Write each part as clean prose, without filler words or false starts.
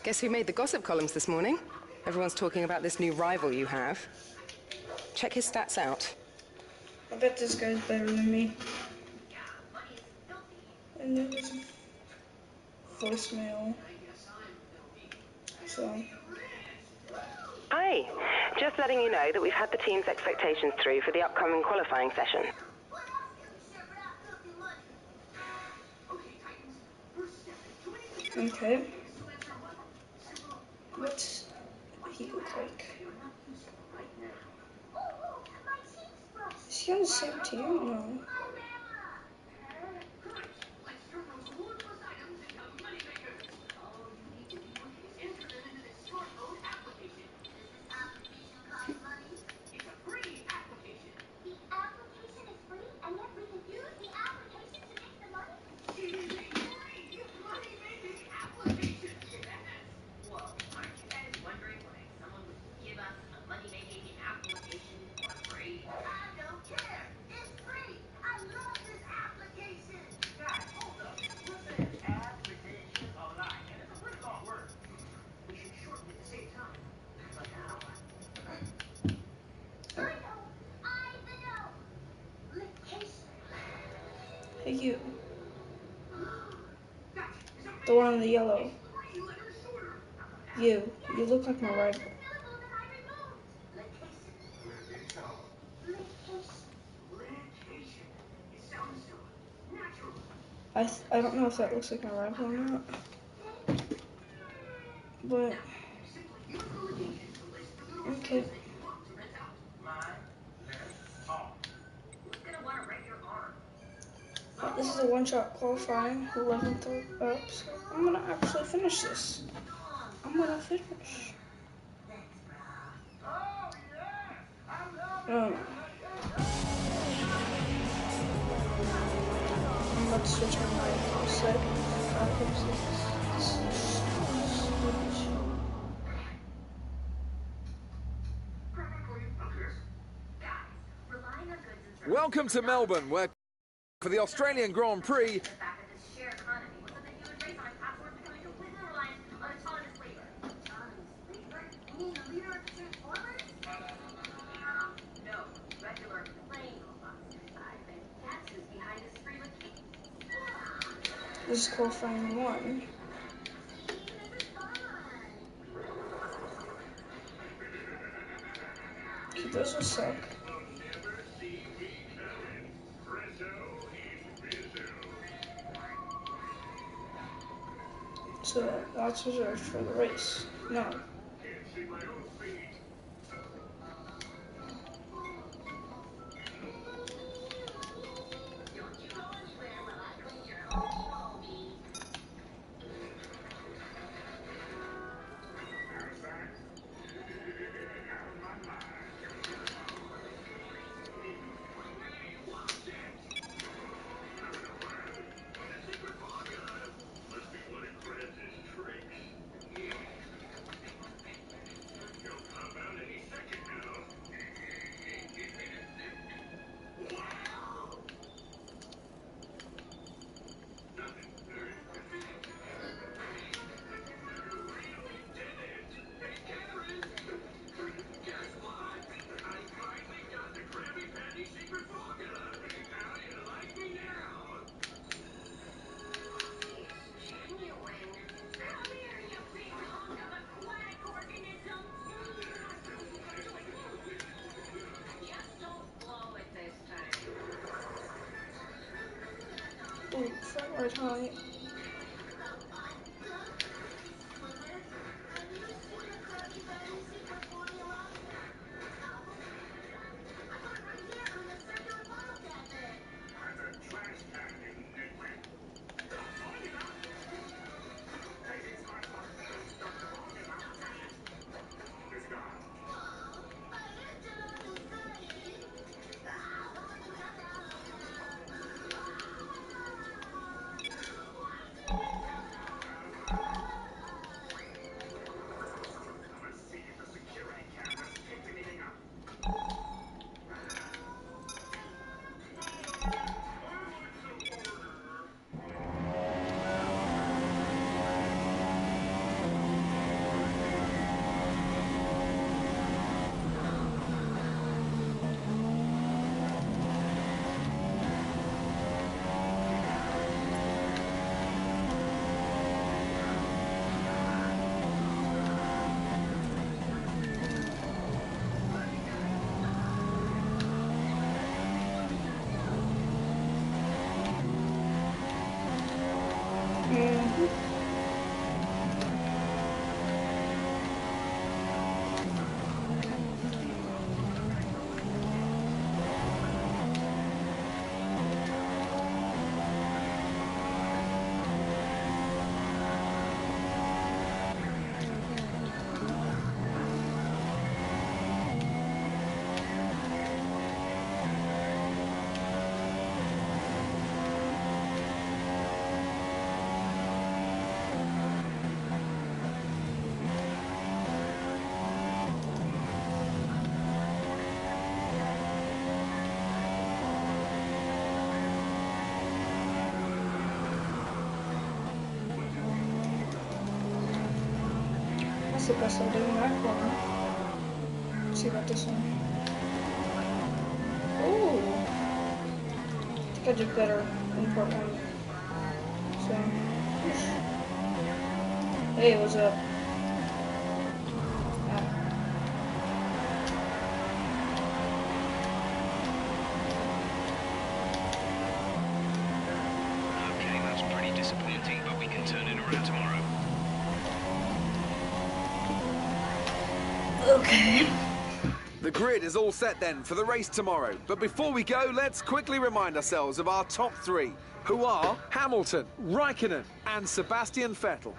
Guess who made the gossip columns this morning? Everyone's talking about this new rival you have. Check his stats out. I bet this guy's better than me. And there was a voicemail. So. Hi, just letting you know that we've had the team's expectations through for the upcoming qualifying session. Okay. What's he look like? Is he on the same team? No. Hey, you. The one in the yellow. You look like my rival. I don't know if that looks like my rival or not. But okay. This is a one-shot qualifying, 11th up, so I'm gonna actually finish this. I'm gonna finish. I'm about to switch on my set. Welcome to Melbourne, where for the Australian Grand Prix. This is qualifying 1. Okay, those will suck. So that's reserved for the race. No. Ooh, front right high. That's the best I did in that corner. Let's see about this one. Ooh. I think I did better in part 1. So, hey, what's up? Okay, that's pretty disappointing, but we can turn it around tomorrow. Okay. The grid is all set then for the race tomorrow. But before we go, let's quickly remind ourselves of our top 3, who are Hamilton, Raikkonen and Sebastian Vettel.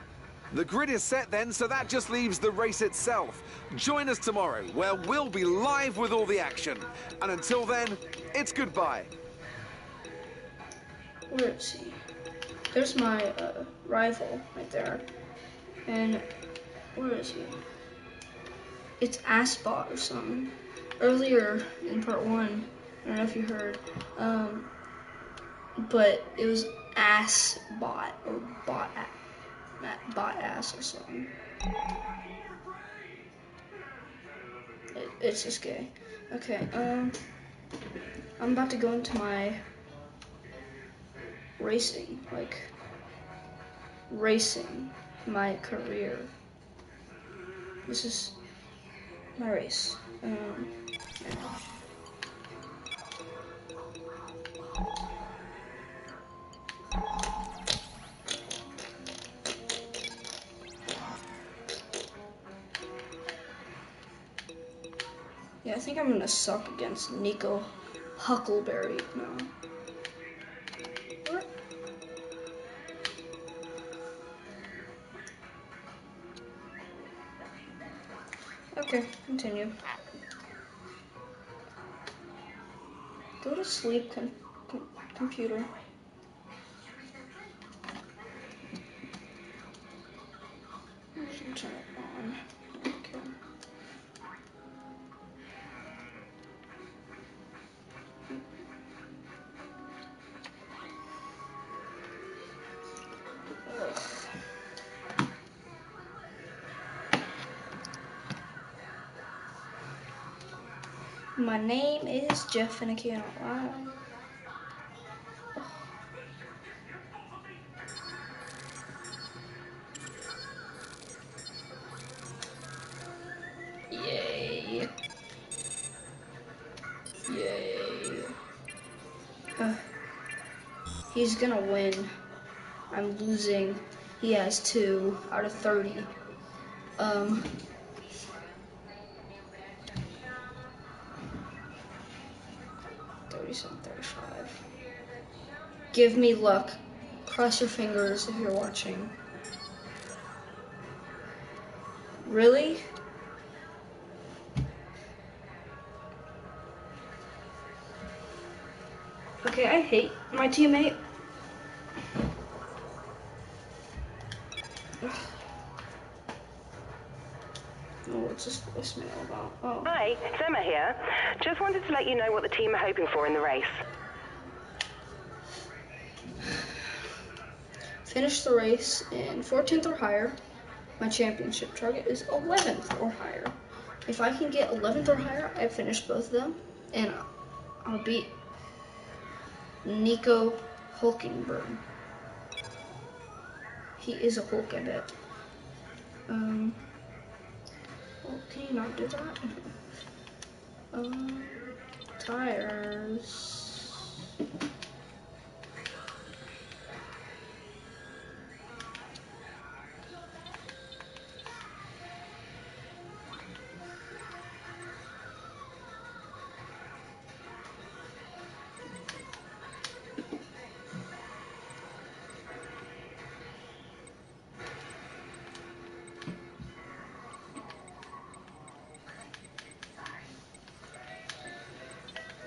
The grid is set then, so that just leaves the race itself. Join us tomorrow, where we'll be live with all the action. And until then, it's goodbye. Where is he? There's my rival right there. And where is he? It's Assbot or something. Earlier in part 1, I don't know if you heard, but it was Assbot or bot ass or something. It's just gay. Okay, I'm about to go into my racing my career. This is my race. Yeah. Yeah, I think I'm gonna suck against Nico Huckleberry now. What? Okay, continue. Go to sleep, computer. Turn it on. Okay. Ugh. My name is Jeff and I can't lie. Yay. Yay. He's gonna win. I'm losing. He has 2 out of 30. 37, 35. Give me luck. Cross your fingers if you're watching. Really? Okay, I hate my teammate. Oh, what's this voicemail about? Oh. Hi, it's Emma here. Just wanted to let you know what the team are hoping for in the race. Finish the race in 14th or higher. My championship target is 11th or higher. If I can get 11th or higher, I finish both of them, and I'll beat Nico Hulkenberg. He is a Hulk, I bet. Well, can you not do that? Tires.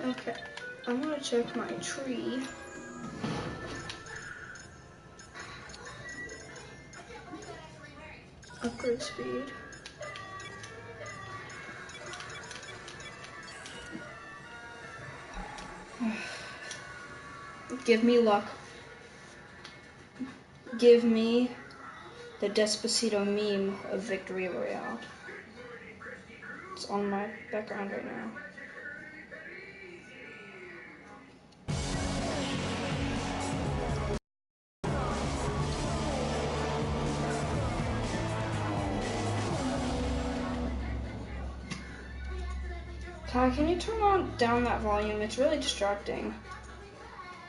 Okay, I'm gonna check my tree. Upgrade speed. Give me luck. Give me the Despacito meme of Victory Royale. It's on my background right now. Kai, can you turn down that volume? It's really distracting.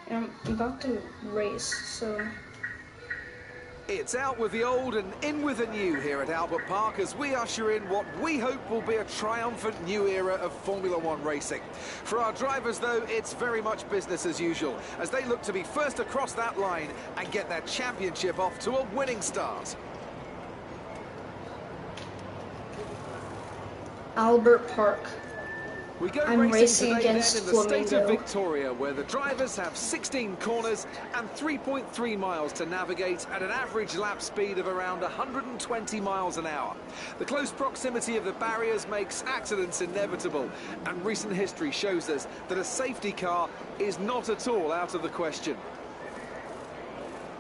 And I'm about to race, so... It's out with the old and in with the new here at Albert Park as we usher in what we hope will be a triumphant new era of Formula One racing. For our drivers, though, it's very much business as usual as they look to be first across that line and get their championship off to a winning start. Albert Park. We go I'm racing today against then in the state of Flamingo. Victoria, where the drivers have 16 corners and 3.3 miles to navigate at an average lap speed of around 120 miles an hour. The close proximity of the barriers makes accidents inevitable, and recent history shows us that a safety car is not at all out of the question.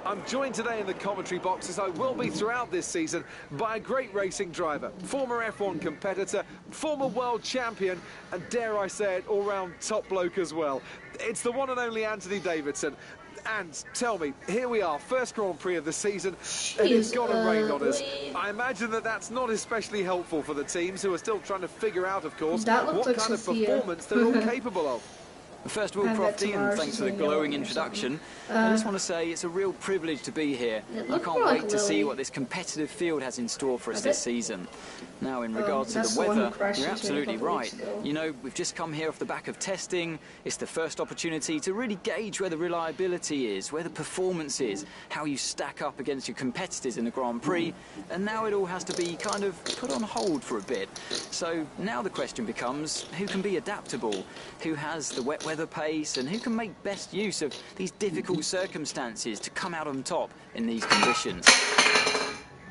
I'm joined today in the commentary box, as I will be throughout this season, by a great racing driver, former F1 competitor, former world champion, and dare I say it, all-round top bloke as well. It's the one and only Anthony Davidson. And tell me, here we are, first Grand Prix of the season, and it's got to rain on us. I imagine that that's not especially helpful for the teams, who are still trying to figure out, of course, what like kind of Sophia. performance they're all capable of. First of all, I bet Crofty, and tomorrow's thanks for the gonna be yellow glowing or introduction. I just want to say it's a real privilege to be here. It I looked can't more wait like to see Lily. what this competitive field has in store for us I this bet- season. Now, in regards to that's the the one who weather, crashed you're into me a absolutely couple weeks right. ago. You know, we've just come here off the back of testing. It's the first opportunity to really gauge where the reliability is, where the performance is, how you stack up against your competitors in the Grand Prix, and now it all has to be kind of put on hold for a bit. So now the question becomes, who can be adaptable, who has the wet weather pace, and who can make best use of these difficult circumstances to come out on top in these conditions.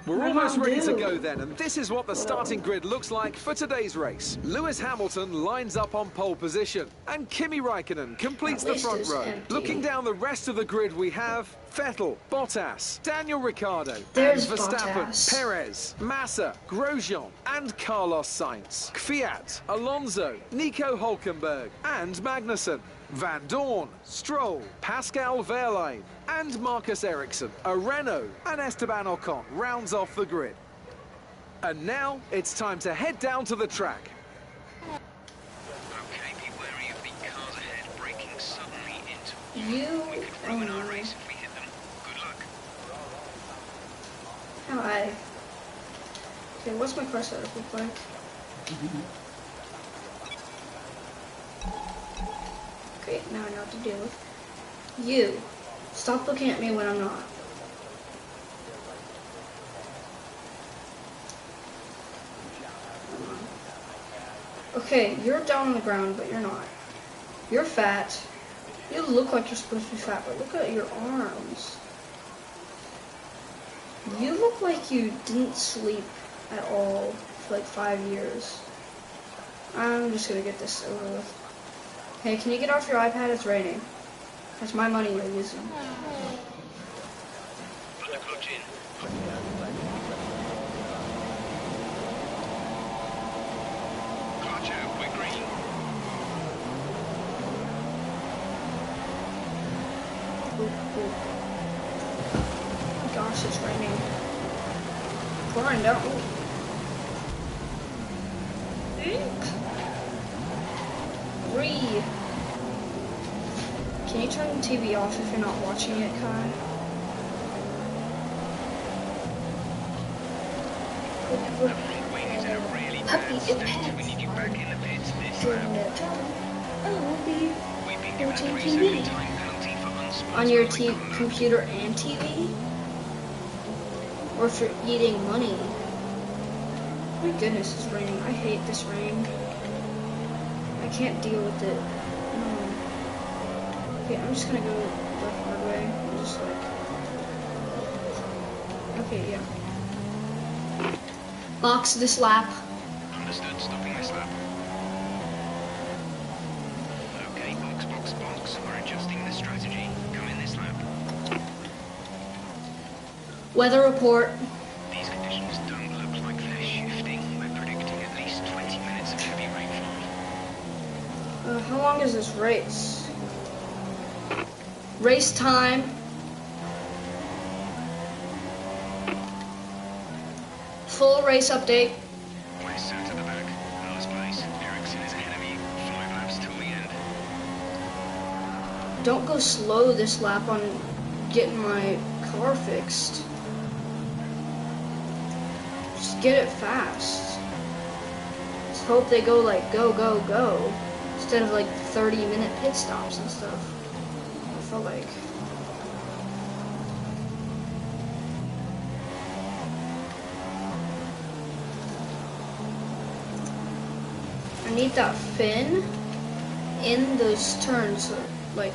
We're What almost about ready to you? go then, and this is what the starting grid looks like for today's race. Lewis Hamilton lines up on pole position, and Kimi Räikkönen completes At the least front it's row. empty. Looking down the rest of the grid, we have Vettel, Bottas, Daniel Ricciardo, There's and Verstappen, Bottas. Perez, Massa, Grosjean, and Carlos Sainz, Kvyat, Alonso, Nico Hülkenberg, and Magnussen. Van Dorn, Stroll, Pascal Wehrlein, and Marcus Ericsson, a Renault, and Esteban Ocon rounds off the grid. And now it's time to head down to the track. Okay, be wary of the cars ahead braking suddenly into You... We could ruin our race if we hit them. Good luck. Hi. Okay, what's my car setup look like? Great, now I know what to do. You. Stop looking at me when I'm not. Okay, you're down on the ground, but you're not. You're fat. You look like you're supposed to be fat, but look at your arms. You look like you didn't sleep at all for like 5 years. I'm just gonna get this over with. Hey, can you get off your iPad? It's raining. That's my money you're using. Put the clutch in. Clutch out, we're green. Ooh, ooh. Gosh, it's raining. Pouring down. Breathe. Can you turn the TV off if you're not watching it, Kai? The front wing is in a really bad state. We need you back in the pits this lap. We've been given a 3-second time penalty for unsportsmanlike On your conduct. computer and TV? Or for eating money? My goodness, it's raining. I hate this rain. I can't deal with it. No. Okay, I'm just gonna go the hard way. I'm just like... Okay, yeah. Box this lap. Understood, stopping this lap. Okay, box, box, box. We're adjusting the strategy. Come in this lap. Weather report. long is this race? Race time. Full race update. Place set to the back. Last place. Ericsson is ahead of you. 5 laps till the end. Don't go slow this lap on getting my car fixed. Just get it fast. Just hope they go like go, go, go. Instead of like 30-minute pit stops and stuff. I felt like. I need that fin in those turns, like,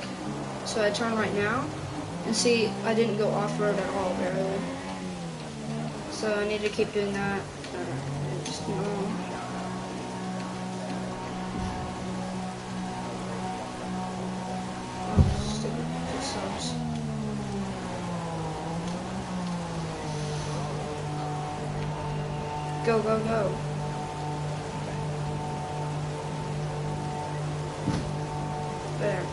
so I turn right now, and see, I didn't go off-road at all, barely. So I need to keep doing that, and just, you know. Oh, stupid, this sucks. Go, go, go. There.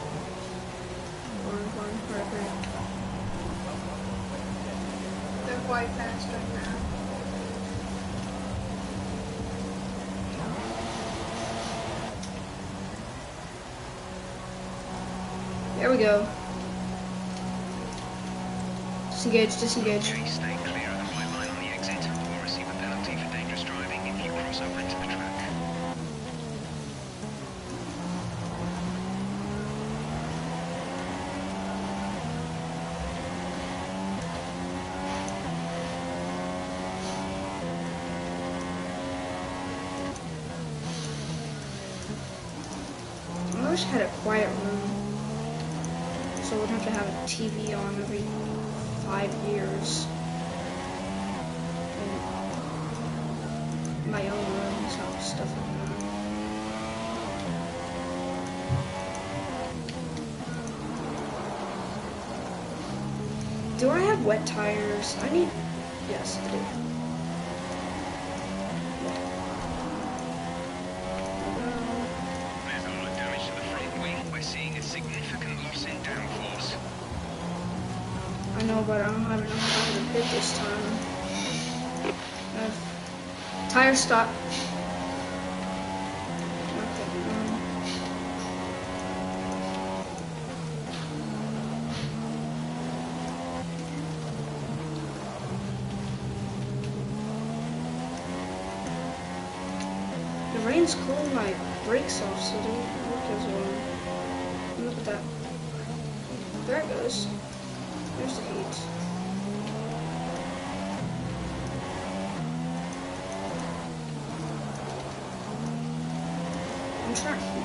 One, right. They're quite fast right now. There we go. Disengage, disengage. Okay, stay clear of the white line on the exit. You'll receive a penalty for dangerous driving if you cross over into the track. I wish I had a quiet room, so I wouldn't have to have a TV on every 5 years. In my own room, so stuff like that. Do I have wet tires? I need. Yes, I do. There's a lot of damage to the front wing. We're seeing a significant loss in downforce. I know, but I don't have enough time to pit this time. Tire stop. Okay, the rain's cooling my brakes off, so they don't work as well. Look at that. There it goes. There's the heat.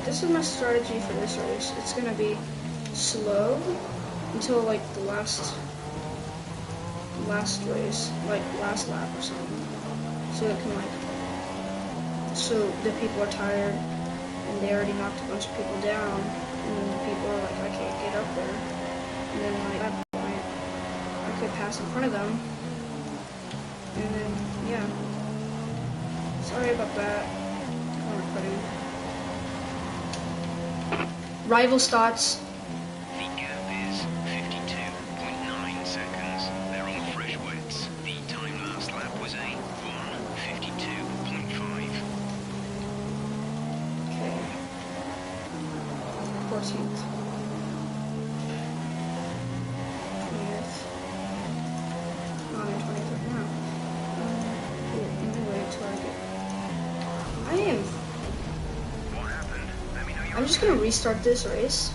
This is my strategy for this race. It's gonna be slow until like the last race, like last lap or something. So it can like, so the people are tired and they already knocked a bunch of people down, and then the people are like, I can't get up there. And then like at that point, I could pass in front of them. And then yeah. Sorry about that. I'm quitting. Rival starts. The gap is 52.9 seconds. They're on fresh wets. The time last lap was a 1:52.5. Okay. 14th. 20th. Oh, 23rd now. Let me wait till I get. I am. What happened? Let me know your I'm just gonna restart this race.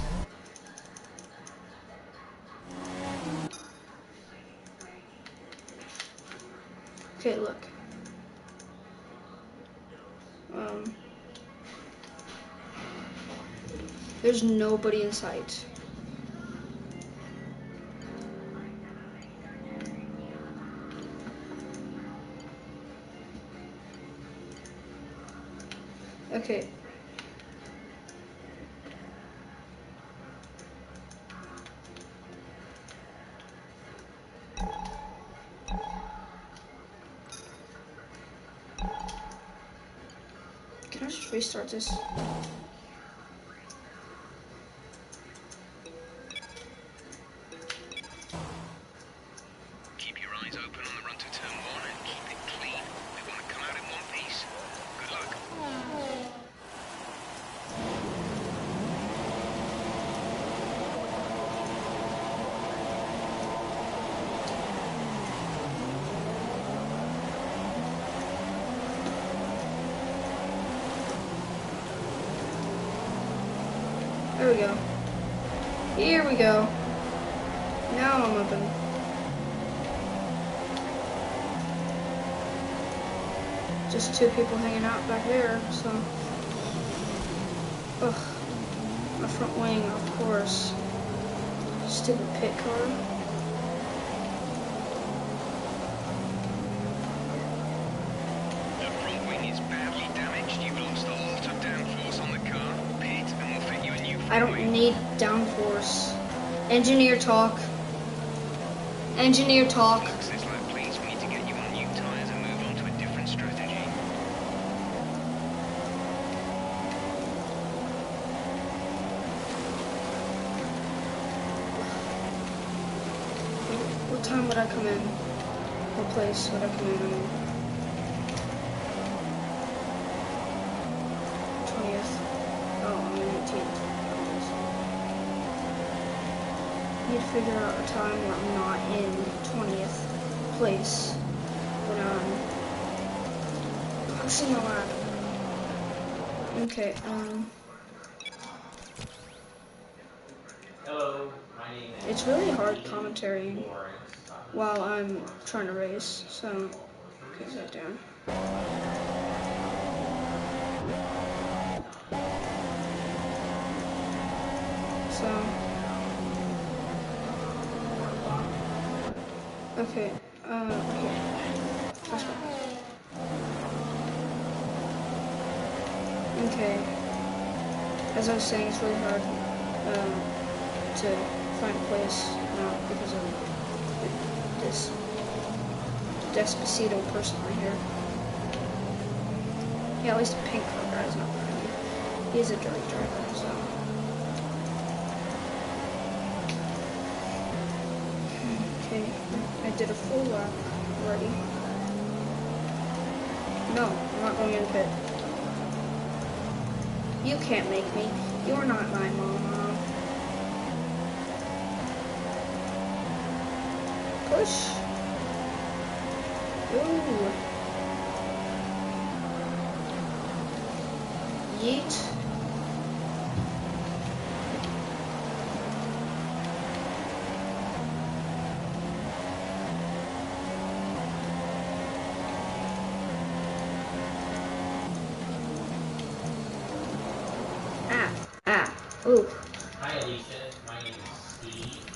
Okay, look. There's nobody in sight. Okay. Can I just restart this? There we go. Here we go. Now I'm open. Just two people hanging out back there, so. Ugh. My front wing, of course. Stupid pit car. The front wing is badly damaged. You've lost a lot of downforce on the car. Pit, and we'll fit you a new front I don't wing. need downforce. Engineer talk. Engineer talk. Fix this lap, please. We need to get you on new tyres and move on to a different strategy. What time would I come in? What place would I come in on? 20th. Oh, I'm in 18th. Need to figure out a time where I'm not in 20th place when I'm pushing the lap. Okay, Hello, my name is. it's really hard commentating while I'm trying to race, so get that down. So, okay, here. First one. Okay, as I was saying, it's really hard to find a place now because of this Despacito person right here. Yeah, at least the pink car guy is not behind me. He's a drunk driver, so. Okay, I did a full lap already. No, I'm not going in the pit. You can't make me. You're not my mama. Push. Ooh. Yeet. Ooh. Hi, Alicia. My name is Steve.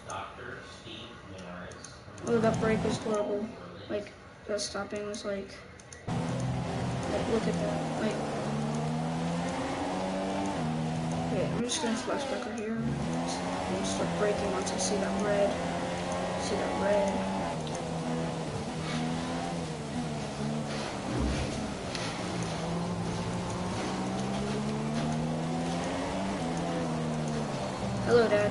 Dr. Steve Morris. Oh, that brake was horrible. Like, that stopping was like look at that. Like, okay, I'm just gonna flash back right here. I'm gonna start braking once I see that red. See that red. Hello, Dad.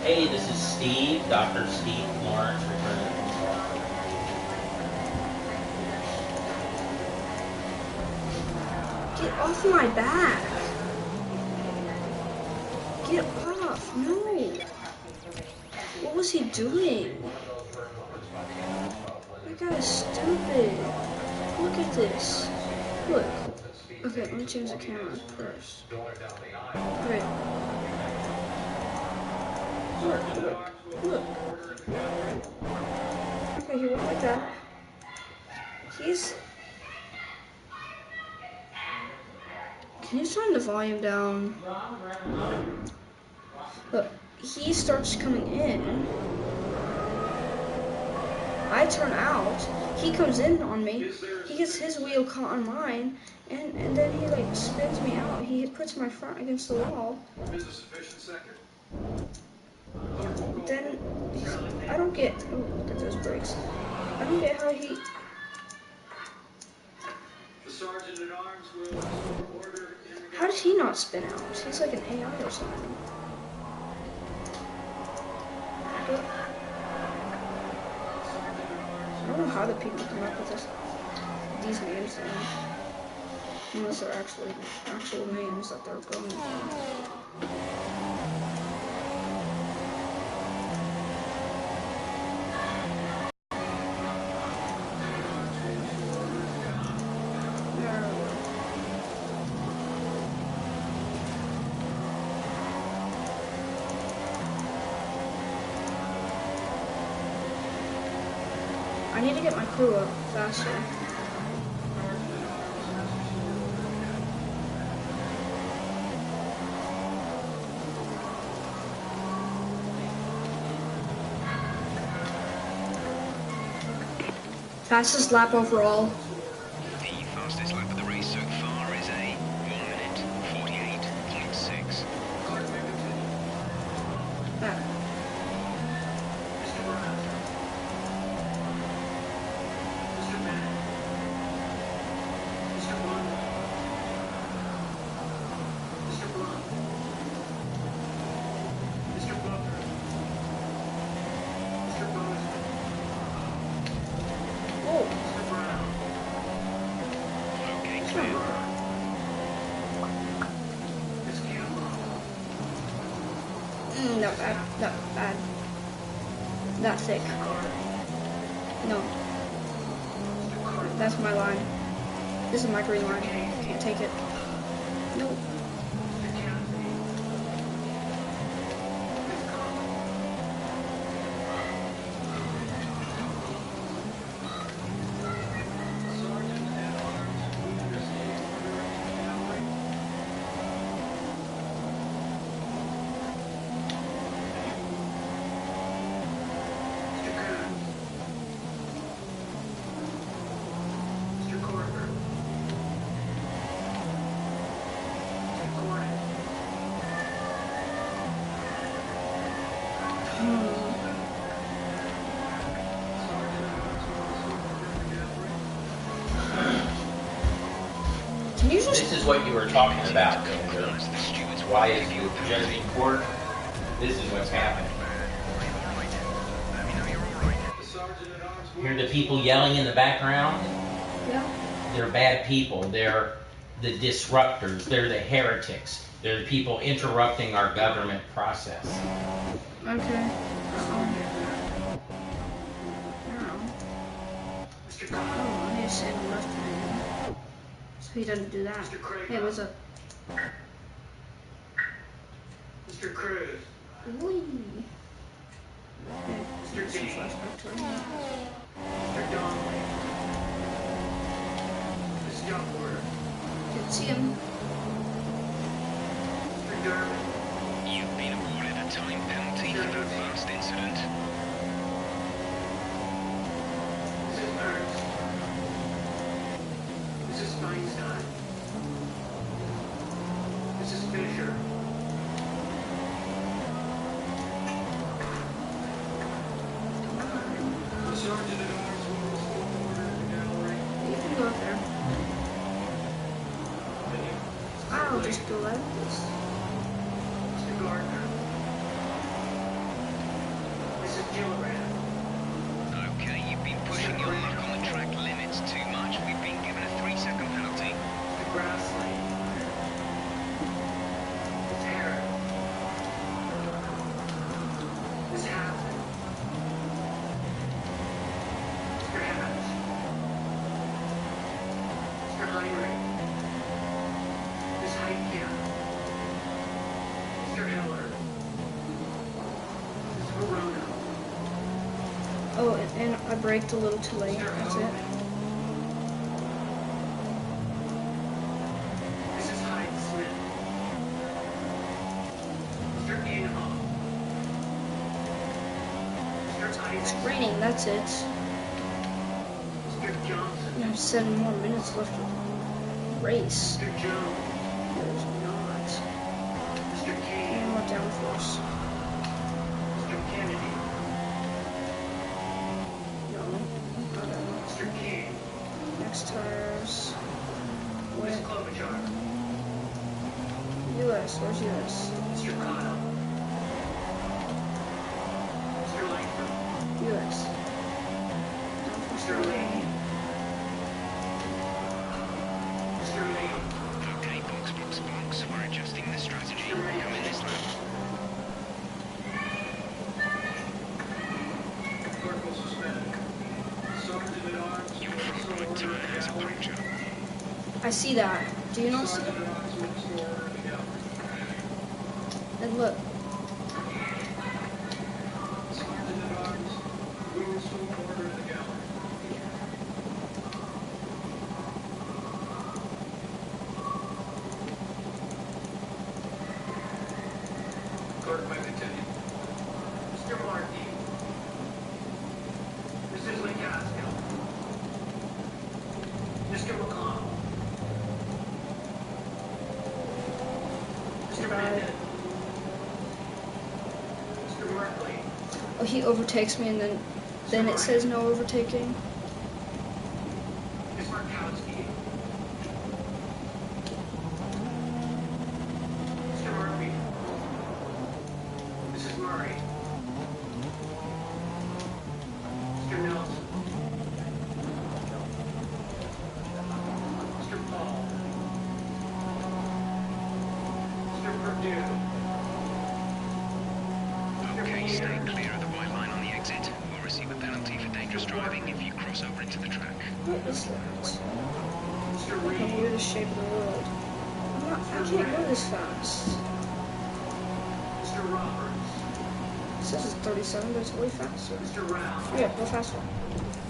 Hey, this is Steve. Dr. Steve Morris. Returning the call. Get off my back. Get off. No. What was he doing? That guy is stupid. Look at this. Look. Okay, let me change the camera first. Wait. Look. Okay, he went like that. Can you turn the volume down? Look, he starts coming in. I turn out. He comes in on me. He gets his wheel caught on mine, and then he like spins me out. He puts my front against the wall. Then I don't get. Oh, look at those brakes. I don't get how he. How did he not spin out? He's like an AI or something. I don't know how the people come up with these names then. Unless they're actually actual names that they're going for. I need to get my crew up faster. Fastest lap overall. The fastest lap of the race so far is a 1:48.6. Back. Not bad, not bad. Not thick. No. That's my line. This is my green line. Can't take it. Nope. This is what you were talking about. Why is you judge in court? This is what's happening. Hear the people yelling in the background? Yeah. They're bad people. They're the disruptors. They're the heretics. They're the people interrupting our government process. Okay. Oh, I need to send him left hand. So he doesn't do that. Hey, what's up? Mr. Cruz. Whee. Mr. D. Flashback to him. Mr. Donnelly. Miss Duckworth. Didn't see him. Mr. Durbin. You've been awarded a time penalty for that last incident. Mrs. Ernst. Mrs. Feinstein. Mrs. Fisher. The Sergeant at Arms will restore order in the gallery. You can go up there. I'll just go like this. Mr. Gardner. Mrs. Gillibrand. Okay, you've been pushing your luck on the track limits too much. We've been given a 3-second penalty. Mr. Grassley. Miss Herrick. Miss Hampton. Mr. Hatch. Mr. Heinrich. Miss Heitkamp. Mr. Heller. Miss Verona. Oh, and I braked a little too late. That's it. Mrs. Hyde Smith. Mr. Inhofe. Mr. It's Isaac. raining, that's it. Mr. Johnson. We have 7 more minutes left of the race. Mr. Jones. There's not. Mr. And Kane. more downforce. Mr. Kennedy. No. Okay. Mr. King. Next tires. Yes, where's yours? Mr. Connell. Mr. Langford. Yours. Mr. Lee. Mr. Lee. Okay, box. We're adjusting the strategy. Come in this lap. Corporal suspended. Sergeant at Arms. Your front right tire has a puncture. I see that. Do you not see Sergeant it? at Arms will restore order in the gallery. And look. Sergeant at Arms will restore order in the gallery. Clerk may continue. Mr. Markey. Mrs. Legaskill. Mr. McConnell. Mr. Bennett. Mr. Merkley. Oh, he overtakes me, and then it says no overtaking. Ms. Markowski. Mr. Murphy. Mrs. Murray. Mr. Nelson. Mr. Paul. Mr. Purdue. Okay, stay clear of the white line on the exit. We'll receive a penalty for dangerous driving if you cross over into the track. What is that? Mr. The Reed. weirdest shape in the world. I can't go this fast. Mr. Roberts. It says it's 37, but it's way faster. Mr. Round. Oh yeah, go faster.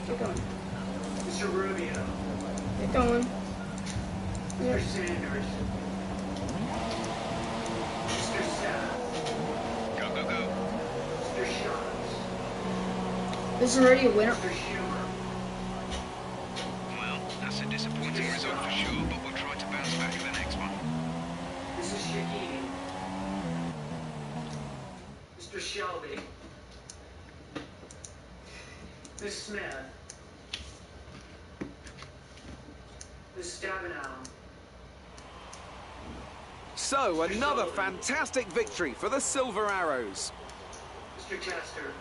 Get going. Mr. Rubio. Get going. Mr. Sanders. Mr. Sass. Go. Mr. Schatz. There's already a winner. Mr. Schumer. Well, that's a disappointing result for sure, but we'll try to bounce back in the next one. Mrs. Shaheen. Mr. Shelby. Miss Smith. Miss Stabenow. So, another fantastic victory for the Silver Arrows. Mr. Chester.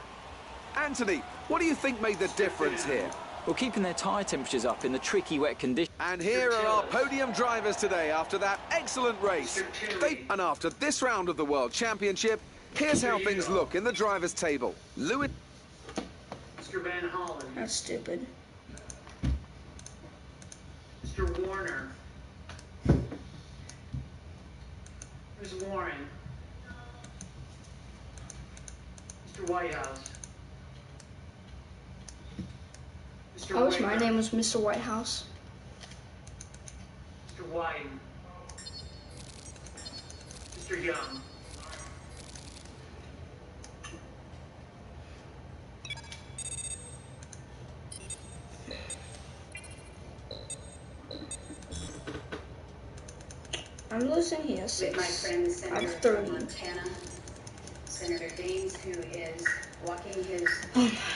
Anthony, what do you think made the difference here? Well, keeping their tyre temperatures up in the tricky wet conditions. And here are our podium drivers today after that excellent race. And after this round of the World Championship, here's how things look in the drivers' table. Lewis. Mr. Van Hollen. That's stupid. Mr. Warner. Ms. Warren. Mr. Whitehouse. Mr. I wish my Waker. name was Mr. Whitehouse. Mr. Wyden. Mr. Young. I'm losing here, With my 6. friend I'm Senator 30. from Montana, Senator Daines, who is walking his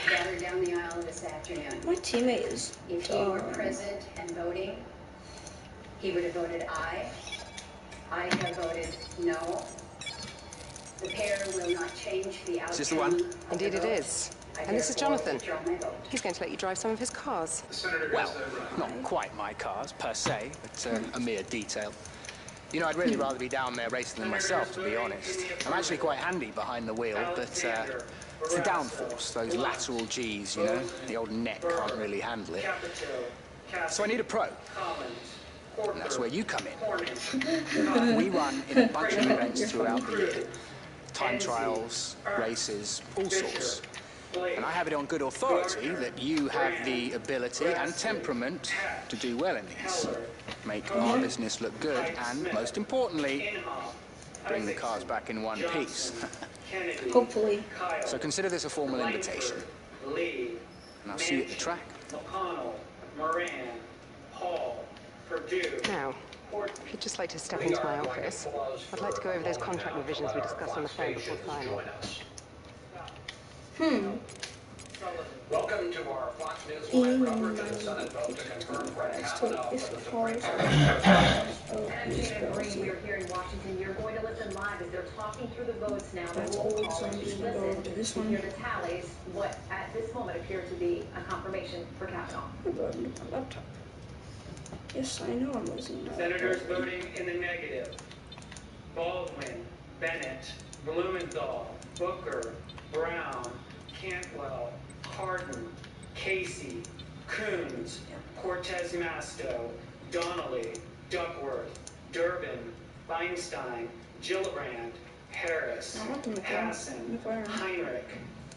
daughter down the aisle this afternoon. My teammate is If he were present and voting, he would have voted aye. I have voted no. The pair will not change the outcome. Is this the one? of Indeed the it vote. is. I And this is therefore Jonathan. withdraw my vote. He's going to let you drive some of his cars. The Senator Well, has the right. not quite my cars, per se, but a mere detail. You know, I'd really rather be down there racing than myself, to be honest. I'm actually quite handy behind the wheel, but it's the downforce, those lateral Gs, you know? The old neck can't really handle it. So I need a pro, and that's where you come in. We run in a bunch of events throughout the year. Time trials, races, all sorts. And I have it on good authority that you have the ability and temperament to do well in these. Make our business look good and, most importantly, bring the cars back in one piece. Hopefully. So consider this a formal invitation. And I'll see you at the track. McConnell, Moran, Paul, Purdue. Now, if you'd just like to step into my office, I'd like to go over those contract revisions we discussed on the phone before signing. Welcome to our Fox News eating live coverage of the Senate vote to confirm Brett Kavanaugh for the Supreme Court. Shannon Green, we're here in Washington. You're going to listen live as they're talking through the votes now. The roll call, and you listen to hear the tallies. What at this moment appear to be a confirmation for Kavanaugh. I'm going to my laptop. Yes, I know I'm listening. Senators voting in the negative: Baldwin, Bennett, Blumenthal, Booker, Brown, Cantwell, Cardin, Casey, Coons, Cortez Masto, Donnelly, Duckworth, Durbin, Feinstein, Gillibrand, Harris, Hassan, Heinrich,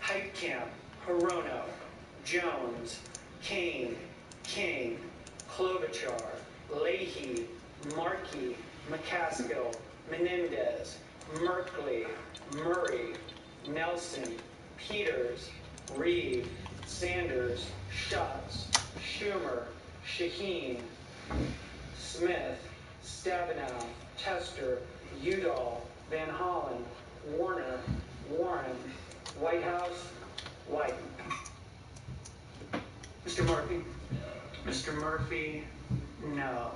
Heitkamp, Hirono, Jones, Kane, King, Klobuchar, Leahy, Markey, McCaskill, Menendez, Merkley, Murray, Nelson, Peters, Reed, Sanders, Schatz, Schumer, Shaheen, Smith, Stabenow, Tester, Udall, Van Hollen, Warner, Warren, Whitehouse, White. Mr. Murphy? Mr. Murphy, no.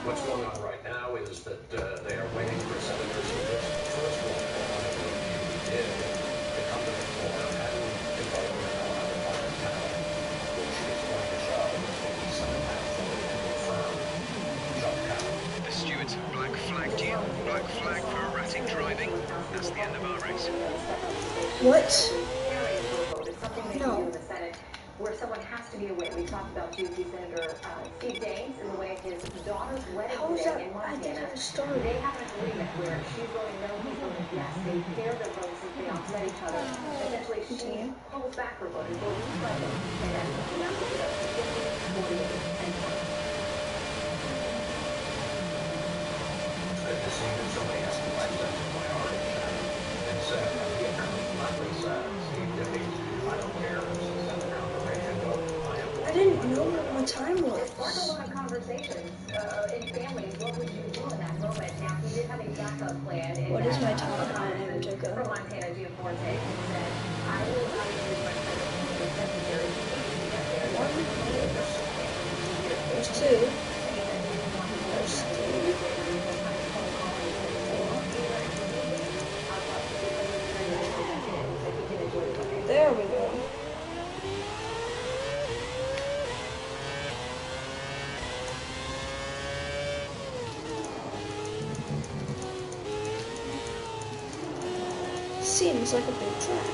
What's going on right now is that they are waiting for senators who this first roll call on the review did to come to the floor and to vote on the final tally, which is going to show that the Senate has voted to confirm John Kavanaugh. The stewards have black flagged you. Black flag for erratic driving. That's the end of our race. What? No. Where someone has to be aware. We talked about GOP Senator Steve Daines in the way of his daughter's wedding today in Montana. They have an agreement where she's voting no, he's voting yes. They pair their votes and they offset each other. Essentially, she pulls back her vote and votes present. And then the number is 50, 48, and 20. It's good to see that somebody has to like that priority and said, Luckily said, Steve Dippy, I don't care if it's a Senate confirmation vote. I didn't know what my time was. Sparked a lot of conversations in families. What would you do in that moment? Now, he did have a backup plan. What is my time? From Montana, Giaforte, who said, I will use my time if necessary There's two. There's three. There we go. Seems like a big track.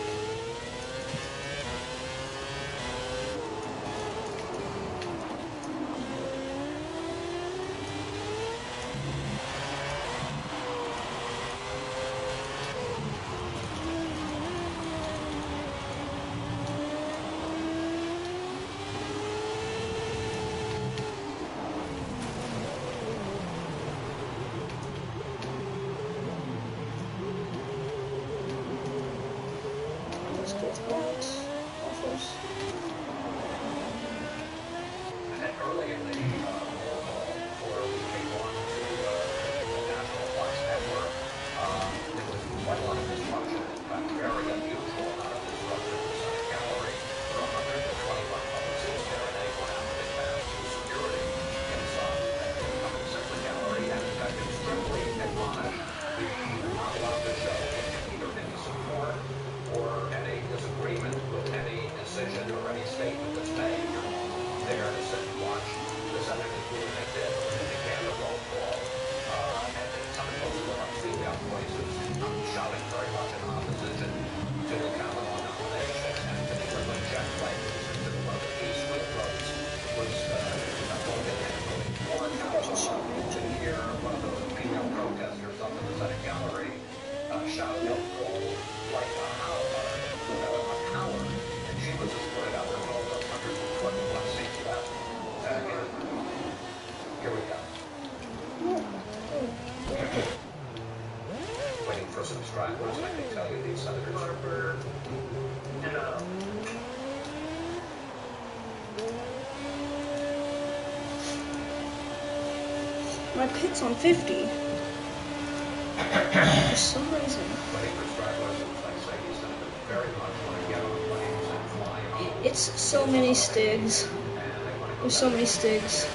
stragglers, I can tell you these senators. Harper, no. My pit's on 50. For some reason. It's so many stigs. There's so many stigs.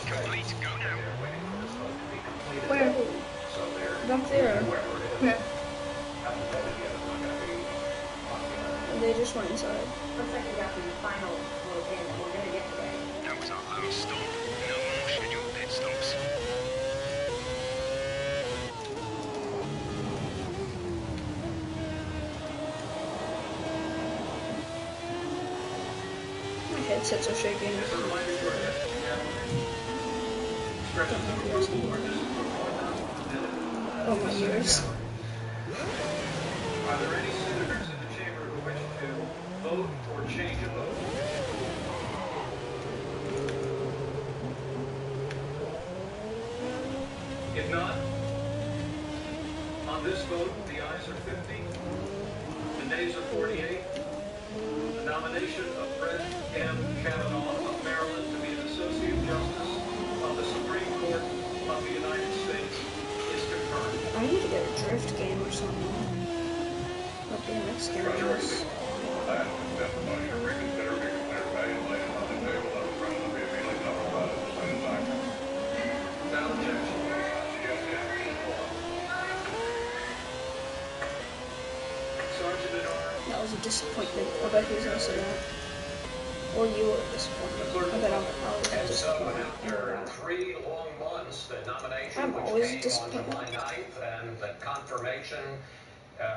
Where? Back there. Where? And they just went inside. Looks like we got the final vote in that we're going to get today. That was our last stop. No more scheduled pit stops. My headsets are shaking. Oh, my ears. Are there any senators in the chamber who wish to vote or change a vote? If not, on this vote, the ayes are 50, the nays are 48. The nomination of Brett M. Kavanaugh of Maryland to be an Associate Justice of the Supreme Court of the United States is confirmed. I need to get a drift game or something. What the next game is. That was a disappointment. I bet he was gonna say that. Or you were a disappointment. I bet I was a disappointment. After 3 long months, the nomination I'm which always came on disappointed. July 9th and the confirmation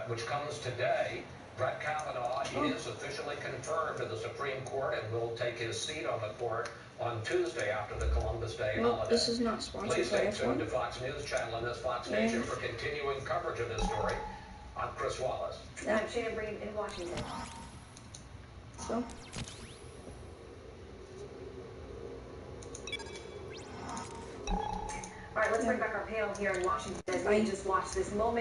which comes today, Brett Kavanaugh is officially confirmed to the Supreme Court and will take his seat on the court on Tuesday after the Columbus Day holiday. This is not sponsored Please by stay tuned to F1. Fox News Channel and this Fox Nation for continuing coverage of this story. I'm Chris Wallace. Yeah. I'm Shannon Breed in Washington. So. All right, let's bring back our panel here in Washington as we just watch this moment.